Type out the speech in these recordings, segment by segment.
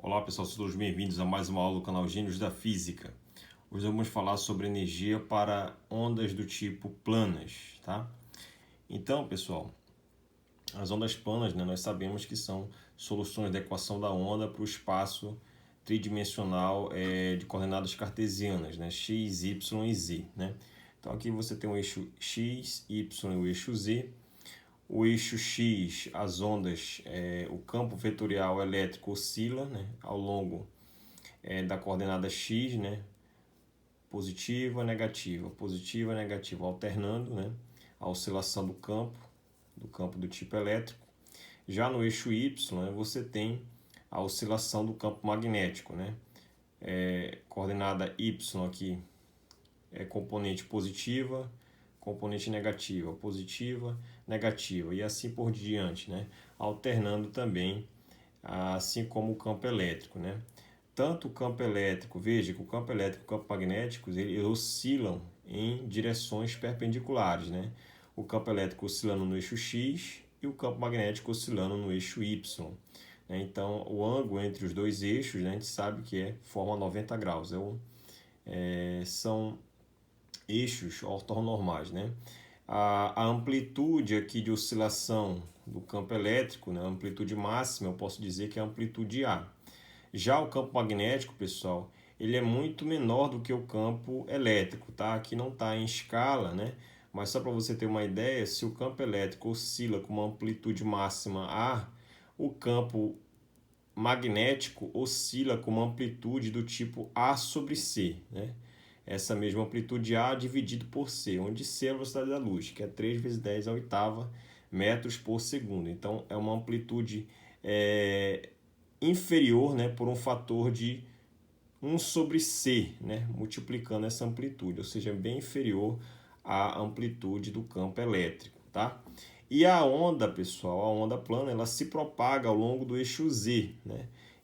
Olá pessoal, sejam todos bem-vindos a mais uma aula do canal Gênios da Física. Hoje vamos falar sobre energia para ondas do tipo planas, tá? Então pessoal, as ondas planas, nós sabemos que são soluções da equação da onda para o espaço tridimensional de coordenadas cartesianas, x, y e z. Então aqui você tem o eixo x, y e o eixo z. O eixo X, as ondas, o campo vetorial elétrico oscila ao longo da coordenada X, positiva, negativa, alternando a oscilação do campo do tipo elétrico. Já no eixo Y, você tem a oscilação do campo magnético, coordenada Y aqui é componente positiva, componente negativa, positiva, negativa e assim por diante, alternando também, assim como o campo elétrico, Tanto o campo elétrico, veja que o campo elétrico e o campo magnético, eles oscilam em direções perpendiculares, O campo elétrico oscilando no eixo X e o campo magnético oscilando no eixo Y. Então, o ângulo entre os dois eixos, a gente sabe que forma 90 graus. São eixos ortonormais, A amplitude aqui de oscilação do campo elétrico, a amplitude máxima, eu posso dizer que é a amplitude A. Já o campo magnético, pessoal, ele é muito menor do que o campo elétrico, tá? Aqui não está em escala, Mas só para você ter uma ideia, se o campo elétrico oscila com uma amplitude máxima A, o campo magnético oscila com uma amplitude do tipo A sobre C, Essa mesma amplitude A dividido por C, onde C é a velocidade da luz, que é 3 vezes 10 à oitava metros por segundo. Então, é uma amplitude inferior, por um fator de 1 sobre C, multiplicando essa amplitude, ou seja, bem inferior à amplitude do campo elétrico, tá? E a onda, pessoal, a onda plana, ela se propaga ao longo do eixo Z,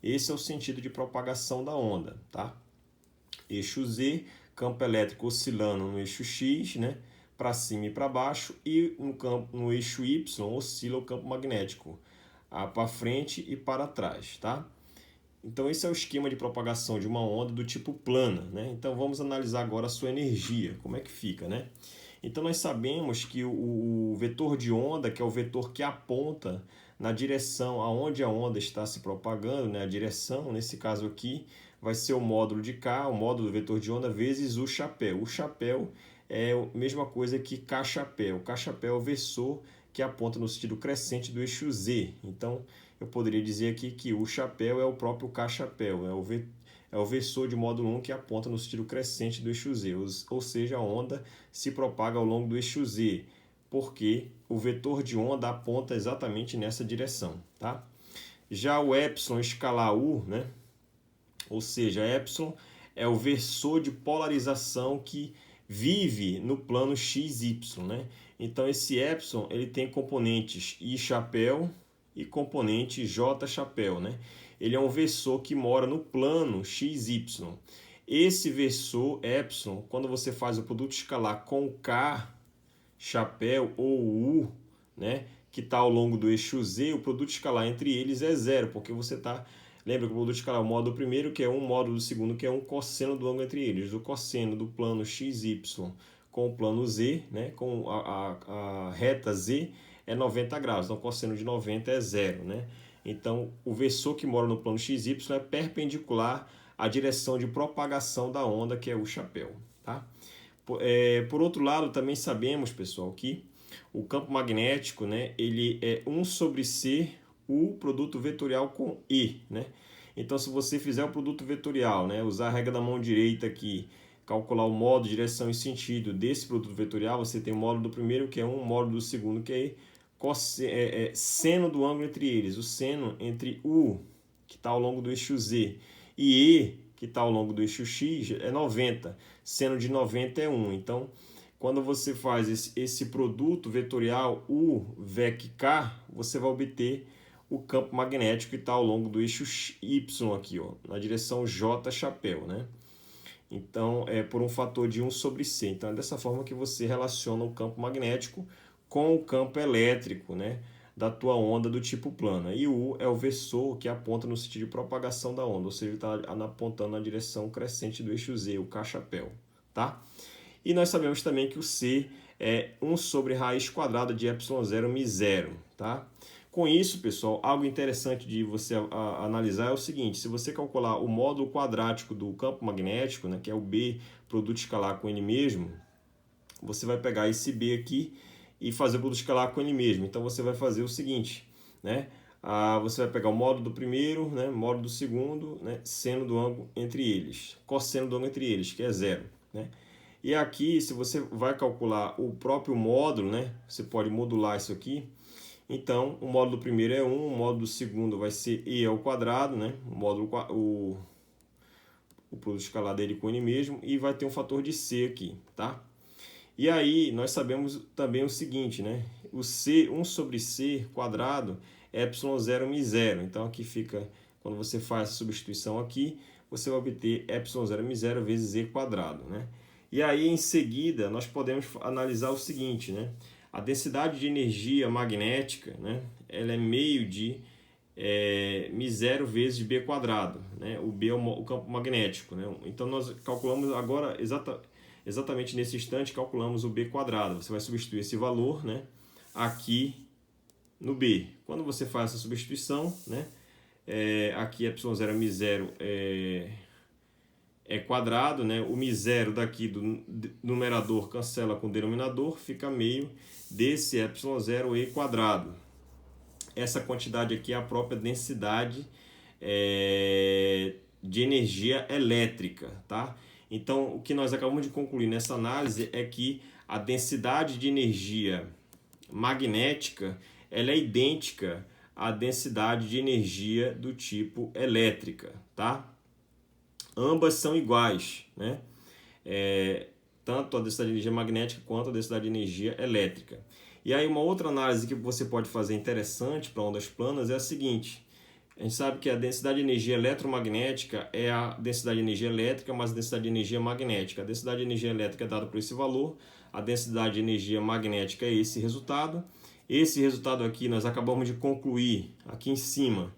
Esse é o sentido de propagação da onda, tá? Eixo Z, campo elétrico oscilando no eixo X, para cima e para baixo, e no eixo Y oscila o campo magnético para frente e para trás, tá? Então esse é o esquema de propagação de uma onda do tipo plana, Então vamos analisar agora a sua energia, como é que fica, Então nós sabemos que o vetor de onda, que é o vetor que aponta na direção aonde a onda está se propagando, a direção, nesse caso aqui, vai ser o módulo de K, o módulo do vetor de onda, vezes o chapéu. O chapéu é a mesma coisa que K-chapéu. O K-chapéu é o versor que aponta no sentido crescente do eixo Z. Então, eu poderia dizer aqui que o chapéu é o próprio K-chapéu, é o versor de módulo 1 que aponta no sentido crescente do eixo Z, ou seja, a onda se propaga ao longo do eixo Z, porque o vetor de onda aponta exatamente nessa direção, tá? Já o epsilon escalar U, ou seja, epsilon é o versor de polarização que vive no plano XY, Então esse epsilon ele tem componentes I chapéu e componente J chapéu, Ele é um versor que mora no plano XY. Esse versor epsilon, quando você faz o produto escalar com K chapéu ou U, que está ao longo do eixo Z, o produto escalar entre eles é zero, porque você está... Lembra que o produto escalar é o módulo primeiro, que é 1, módulo do segundo, que é 1 cosseno do ângulo entre eles. O cosseno do plano XY com o plano Z, com a reta Z, é 90 graus. Então, o cosseno de 90 é zero, Então, o versor que mora no plano XY é perpendicular à direção de propagação da onda, que é o chapéu, tá? Por outro lado, também sabemos, pessoal, que o campo magnético, ele é 1 sobre C, o produto vetorial com E, Então, se você fizer o produto vetorial, usar a regra da mão direita aqui, calcular o módulo, direção e sentido desse produto vetorial, você tem o módulo do primeiro, que é 1, o módulo do segundo, que é seno do ângulo entre eles. O seno entre U, que está ao longo do eixo Z, e E, que está ao longo do eixo X, é 90. Seno de 90 é 1. Então, quando você faz esse produto vetorial U, VEC K, você vai obter o campo magnético que está ao longo do eixo Y aqui, na direção J chapéu, Então, é por um fator de 1 sobre C. Então, é dessa forma que você relaciona o campo magnético com o campo elétrico, da tua onda do tipo plana. E o U é o versor que aponta no sentido de propagação da onda, ou seja, ele está apontando na direção crescente do eixo Z, o K-chapéu, tá? E nós sabemos também que o C é 1 sobre raiz quadrada de ε0 μ0, tá? Com isso, pessoal, algo interessante de você analisar é o seguinte: se você calcular o módulo quadrático do campo magnético, né, que é o B produto escalar com ele mesmo, você vai pegar esse B aqui e fazer o produto escalar com ele mesmo. Então você vai fazer o seguinte, né? Você vai pegar o módulo do primeiro, né, módulo do segundo, né, seno do ângulo entre eles, cosseno do ângulo entre eles, que é 0, né? E aqui, se você vai calcular o próprio módulo, né, você pode modular isso aqui. Então, o módulo do primeiro é 1, o módulo do segundo vai ser e ao quadrado, né? O produto escalar dele com ele mesmo, e vai ter um fator de C aqui, tá? E aí, nós sabemos também o seguinte, né? O C, 1 sobre C quadrado é ε0 μ0. Então, aqui fica, quando você faz essa substituição aqui, você vai obter ε0 μ0 vezes Z quadrado, né? E aí, em seguida, nós podemos analisar o seguinte, né? A densidade de energia magnética, né? Ela é meio de μ0 vezes B quadrado, né? O B é o campo magnético, né? Então, nós calculamos agora exatamente nesse instante, calculamos o B quadrado. Você vai substituir esse valor, né, aqui no B. Quando você faz essa substituição, né, aqui ε0 μ0 é quadrado, né, o μ0 daqui do numerador cancela com o denominador, fica meio desse ε0 e quadrado. Essa quantidade aqui é a própria densidade de energia elétrica, tá? Então, o que nós acabamos de concluir nessa análise é que a densidade de energia magnética ela é idêntica à densidade de energia do tipo elétrica, tá? Ambas são iguais, né? Tanto a densidade de energia magnética quanto a densidade de energia elétrica. E aí uma outra análise que você pode fazer interessante para ondas planas é a seguinte: a gente sabe que a densidade de energia eletromagnética é a densidade de energia elétrica mais a densidade de energia magnética. A densidade de energia elétrica é dada por esse valor, a densidade de energia magnética é esse resultado. Esse resultado aqui nós acabamos de concluir aqui em cima,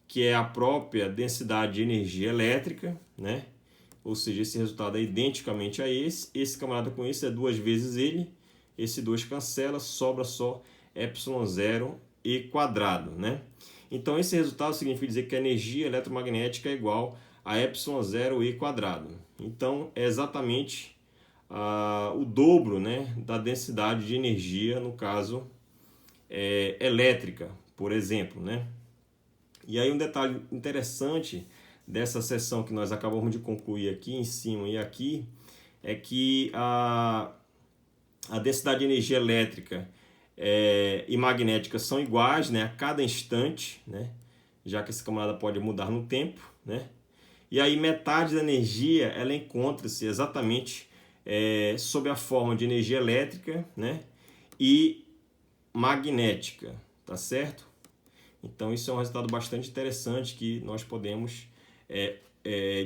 que é a própria densidade de energia elétrica, né? Ou seja, esse resultado é identicamente a esse. Esse camarada com esse é 2 vezes ele. Esse 2 cancela, sobra só ε0 e quadrado, né? Então, esse resultado significa dizer que a energia eletromagnética é igual a ε0 e quadrado. Então, é exatamente o dobro, né, da densidade de energia, no caso elétrica, por exemplo, né? E aí um detalhe interessante dessa seção que nós acabamos de concluir aqui em cima e aqui é que a densidade de energia elétrica e magnética são iguais, né, a cada instante, né, já que esse camarada pode mudar no tempo, né? E aí metade da energia ela encontra-se exatamente sob a forma de energia elétrica, né, e magnética, tá certo? Então isso é um resultado bastante interessante que nós podemos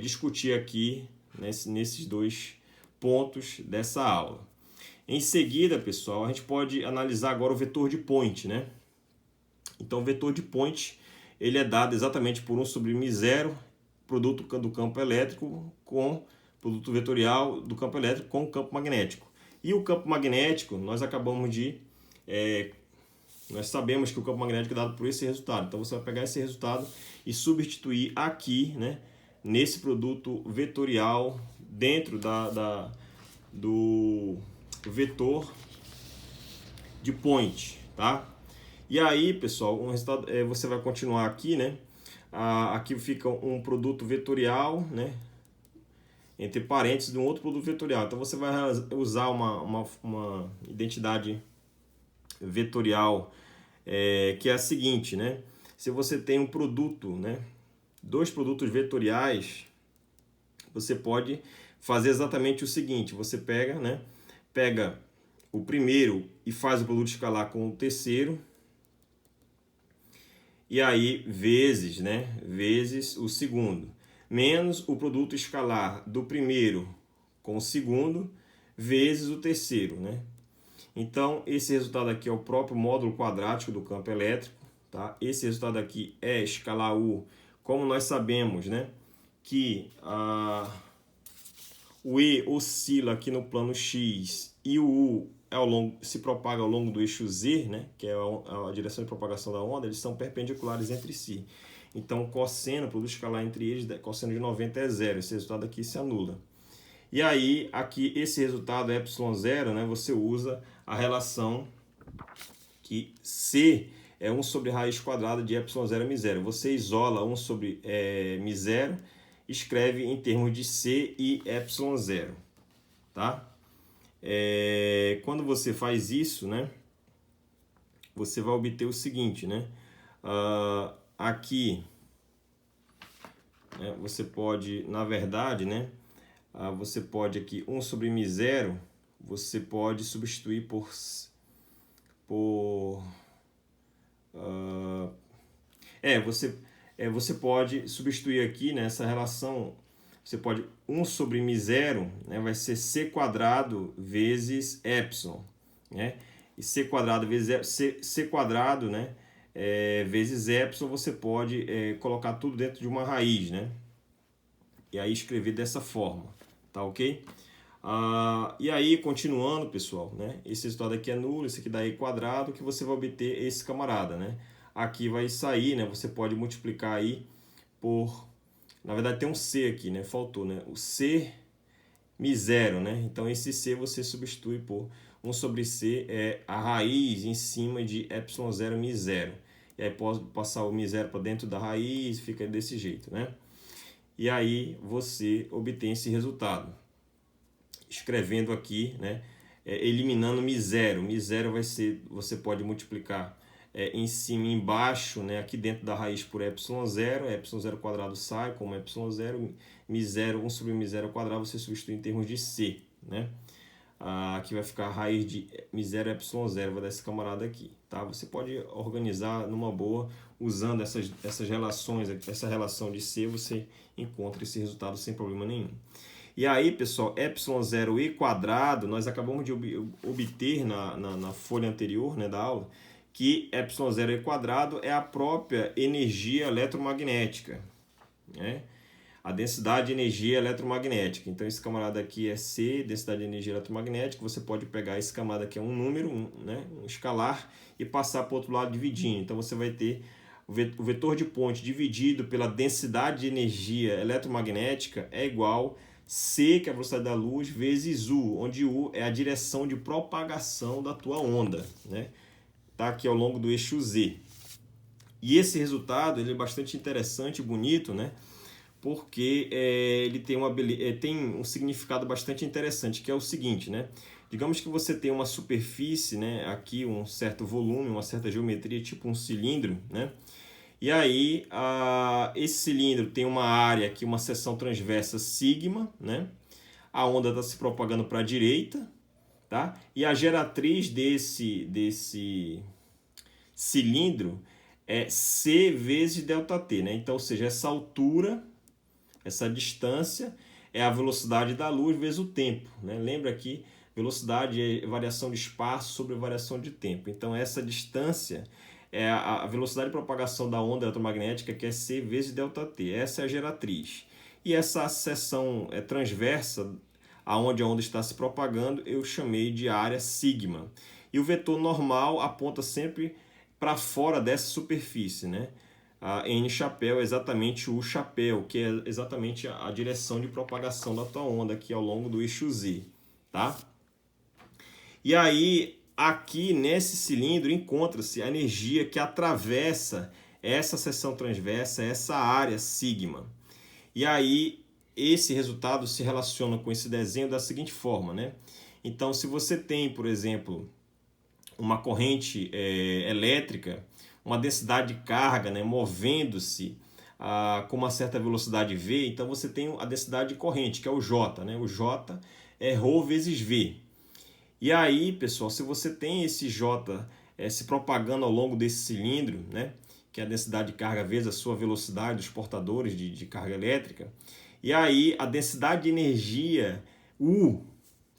discutir aqui nesses dois pontos dessa aula. Em seguida, pessoal, a gente pode analisar agora o vetor de Point, né? Então, o vetor de Point ele é dado exatamente por 1 sobre μ0, produto do campo elétrico com produto vetorial do campo elétrico com o campo magnético. E o campo magnético, nós acabamos de... nós sabemos que o campo magnético é dado por esse resultado. Então, você vai pegar esse resultado e substituir aqui, né, nesse produto vetorial dentro do vetor de Point, tá? E aí, pessoal, resultado, você vai continuar aqui, né? Aqui fica um produto vetorial, né? Entre parênteses, de um outro produto vetorial. Então, você vai usar uma identidade vetorial que é a seguinte, né? Se você tem um produto, né? Dois produtos vetoriais, você pode fazer exatamente o seguinte: você pega o primeiro e faz o produto escalar com o terceiro, e aí vezes o segundo, menos o produto escalar do primeiro com o segundo, vezes o terceiro, né? Então, esse resultado aqui é o próprio módulo quadrático do campo elétrico, tá? Esse resultado aqui é escalar U, como nós sabemos, né? Que o E oscila aqui no plano X e o U se propaga ao longo do eixo Z, né? Que é a direção de propagação da onda, eles são perpendiculares entre si. Então, o cosseno, o produto escalar entre eles, cosseno de 90 é zero. Esse resultado aqui se anula. E aí, aqui, esse resultado ε0, né, você usa a relação que C é 1 sobre raiz quadrada de ε0 μ0. Você isola 1 sobre μ0, escreve em termos de C e ε0. Tá? Quando você faz isso, né, você vai obter o seguinte, né? Aqui, você pode, na verdade, né, você pode aqui 1 sobre μ0, você pode substituir você pode substituir aqui nessa relação, você pode 1 sobre μ0, né, vai ser c quadrado vezes epsilon, né? E c quadrado vezes c quadrado, né, vezes epsilon, você pode colocar tudo dentro de uma raiz, né? E aí escrever dessa forma, tá ok? E aí, continuando, pessoal, né? Esse resultado aqui é nulo, esse aqui dá E quadrado, que você vai obter esse camarada, né? Aqui vai sair, né? Você pode multiplicar aí por... Na verdade, tem um C aqui, né? Faltou, né? O C μ0, né? Então, esse C você substitui por 1 sobre C, é a raiz em cima de ε0 μ0. E aí, pode passar o μ0 para dentro da raiz, fica desse jeito, né? E aí, você obtém esse resultado. Escrevendo aqui, né, eliminando μ0. μ0 vai ser, você pode multiplicar em cima e embaixo, né, aqui dentro da raiz por ε0, ε0 quadrado sai como ε0, μ0, 1 sobre μ0 ao quadrado, você substitui em termos de C, né? Aqui vai ficar a raiz de μ0 ε0, vai dar esse camarada aqui, tá? Você pode organizar numa boa, usando essas relações, essa relação de C, você encontra esse resultado sem problema nenhum. E aí, pessoal, ε0 e quadrado, nós acabamos de obter na folha anterior, né, da aula, que ε0 e quadrado é a própria energia eletromagnética, né? A densidade de energia eletromagnética. Então, esse camarada aqui é C, densidade de energia eletromagnética. Você pode pegar esse camarada aqui, é um número, né, um escalar, e passar para o outro lado dividindo. Então, você vai ter o vetor de ponte dividido pela densidade de energia eletromagnética é igual C, que é a velocidade da luz, vezes U, onde U é a direção de propagação da tua onda, né? Tá aqui ao longo do eixo Z. E esse resultado ele é bastante interessante e bonito, né? Porque ele tem um significado bastante interessante, que é o seguinte, né? Digamos que você tem uma superfície, né? Aqui um certo volume, uma certa geometria, tipo um cilindro, né? E aí, esse cilindro tem uma área aqui, uma seção transversa sigma, né? A onda está se propagando para a direita, tá? E a geratriz desse cilindro é C vezes ΔT, né? Então, ou seja, essa altura, essa distância é a velocidade da luz vezes o tempo, né? Lembra que velocidade é variação de espaço sobre variação de tempo. Então, essa distância é a velocidade de propagação da onda eletromagnética, que é C vezes ΔT. Essa é a geratriz. E essa seção transversa, aonde a onda está se propagando, eu chamei de área sigma. E o vetor normal aponta sempre para fora dessa superfície, né? A N chapéu é exatamente o chapéu, que é exatamente a direção de propagação da tua onda aqui ao longo do eixo Z, tá? E aí, aqui nesse cilindro encontra-se a energia que atravessa essa seção transversa, essa área sigma. E aí, esse resultado se relaciona com esse desenho da seguinte forma, né? Então, se você tem, por exemplo, uma corrente elétrica, uma densidade de carga, né, movendo-se com uma certa velocidade V, então você tem a densidade de corrente, que é o J, né? O J é ρ vezes V. E aí, pessoal, se você tem esse J se propagando ao longo desse cilindro, né, que é a densidade de carga vezes a sua velocidade dos portadores de carga elétrica, e aí a densidade de energia U,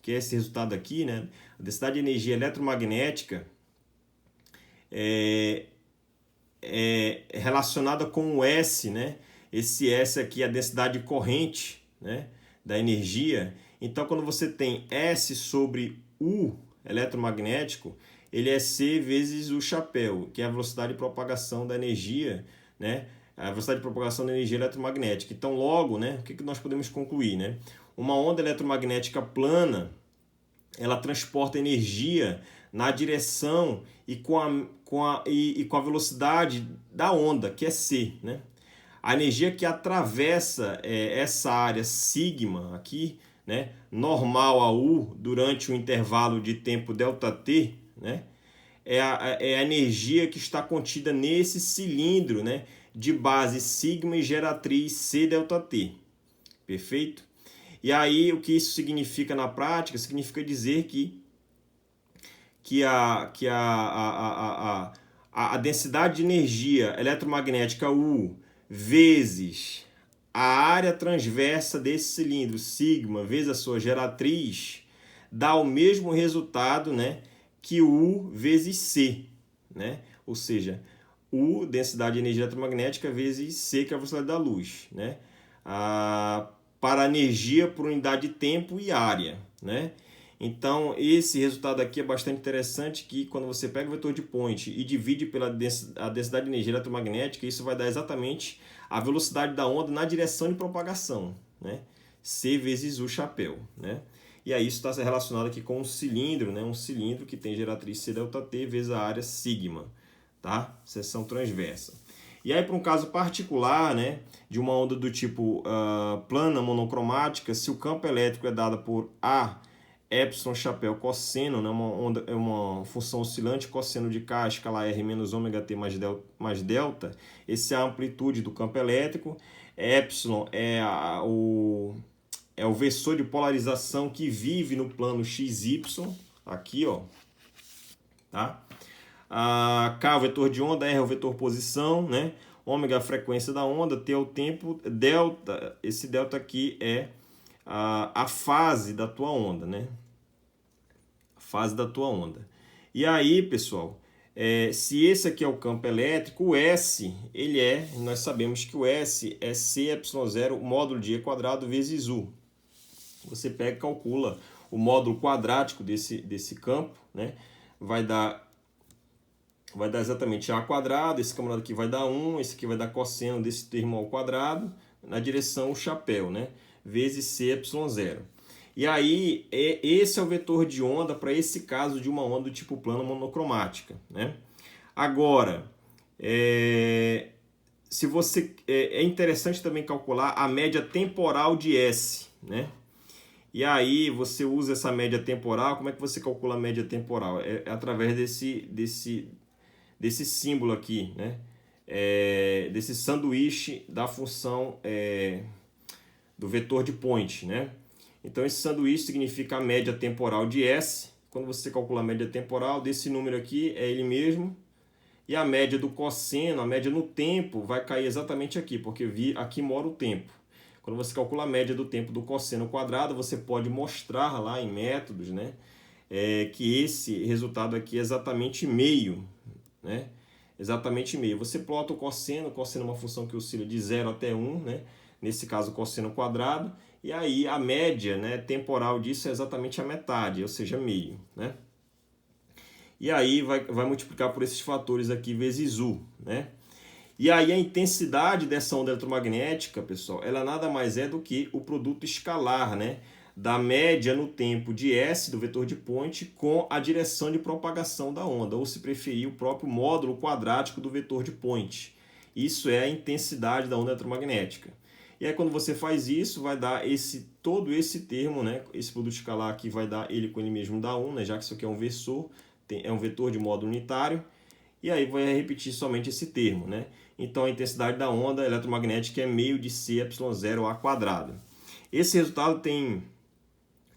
que é esse resultado aqui, né? A densidade de energia eletromagnética é relacionada com o S, né? Esse S aqui é a densidade corrente, né, da energia. Então, quando você tem S sobre U eletromagnético, ele é C vezes o chapéu, que é a velocidade de propagação da energia, né? A velocidade de propagação da energia eletromagnética. Então, logo, né, o que nós podemos concluir, né? Uma onda eletromagnética plana, ela transporta energia na direção e com a velocidade da onda, que é c, né? A energia que atravessa essa área sigma aqui, né, normal a U durante o intervalo de tempo ΔT, né, é a energia que está contida nesse cilindro, né, de base sigma e geratriz C ΔT. Perfeito? E aí, o que isso significa na prática? Significa dizer que a densidade de energia eletromagnética U vezes a área transversa desse cilindro, sigma, vezes a sua geratriz, dá o mesmo resultado, né, que U vezes C, né? Ou seja, U, densidade de energia eletromagnética, vezes C, que é a velocidade da luz, né? Para a energia por unidade de tempo e área, né? Então, esse resultado aqui é bastante interessante, que quando você pega o vetor de Point e divide pela densidade de energia eletromagnética, isso vai dar exatamente a velocidade da onda na direção de propagação, né? C vezes U chapéu, né? E aí isso está relacionado aqui com um cilindro, né? Um cilindro que tem geratriz C ΔT vezes a área sigma, tá? Seção transversa. E aí, para um caso particular, né, de uma onda do tipo plana monocromática, se o campo elétrico é dado por A epsilon chapéu cosseno, né, uma função oscilante, cosseno de K, escala R menos ômega T mais delta, essa é a amplitude do campo elétrico. Epsilon é o vetor de polarização que vive no plano XY, aqui, ó, tá? K é o vetor de onda, R é o vetor posição, né? Ômega é a frequência da onda, T é o tempo, delta, esse delta aqui é a fase da tua onda, né? A fase da tua onda. E aí, pessoal, se esse aqui é o campo elétrico, o S, nós sabemos que o S é C epsilon 0 módulo de E quadrado vezes U. Você pega e calcula o módulo quadrático desse campo, né? Vai dar exatamente A quadrado, esse camarada aqui vai dar 1, esse aqui vai dar cosseno desse termo ao quadrado, na direção o chapéu, né? Vezes C epsilon 0. E aí, esse é o vetor de onda para esse caso de uma onda do tipo plano monocromática, né? Agora, se você é interessante também calcular a média temporal de S, né? E aí você usa essa média temporal. Como é que você calcula a média temporal? É através desse símbolo aqui, né? Desse sanduíche da função do vetor de Point, né? Então esse sanduíche significa a média temporal de S. Quando você calcula a média temporal desse número aqui, é ele mesmo. E a média do cosseno, a média no tempo, vai cair exatamente aqui, porque aqui mora o tempo. Quando você calcula a média do tempo do cosseno quadrado, você pode mostrar lá em métodos, né, que esse resultado aqui é exatamente meio, né? Exatamente meio. Você plota o cosseno é uma função que oscila de 0 até 1, né? Nesse caso, cosseno quadrado, e aí a média, né, temporal disso é exatamente a metade, ou seja, meio, né? E aí vai multiplicar por esses fatores aqui vezes U, né? E aí a intensidade dessa onda eletromagnética, pessoal, ela nada mais é do que o produto escalar, né, da média no tempo de S, do vetor de Point, com a direção de propagação da onda, ou se preferir, o próprio módulo quadrático do vetor de Point. Isso é a intensidade da onda eletromagnética. E aí quando você faz isso, vai dar todo esse termo, né, esse produto escalar aqui vai dar ele com ele mesmo dá 1, né, já que isso aqui é um vetor de módulo unitário, e aí vai repetir somente esse termo, né? Então a intensidade da onda eletromagnética é meio de C epsilon 0 A quadrado. Esse resultado tem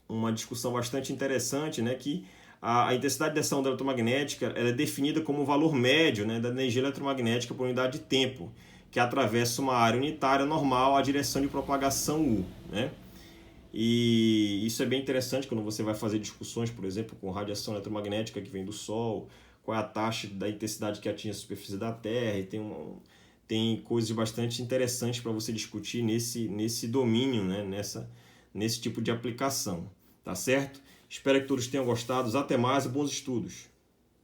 uma discussão bastante interessante, né? Que a intensidade dessa onda eletromagnética ela é definida como o valor médio, né, da energia eletromagnética por unidade de tempo, que atravessa uma área unitária normal à direção de propagação U, né? E isso é bem interessante quando você vai fazer discussões, por exemplo, com radiação eletromagnética que vem do Sol, qual é a taxa da intensidade que atinge a superfície da Terra, e tem coisas bastante interessantes para você discutir nesse domínio, né? Nesse tipo de aplicação, tá certo? Espero que todos tenham gostado. Até mais e bons estudos!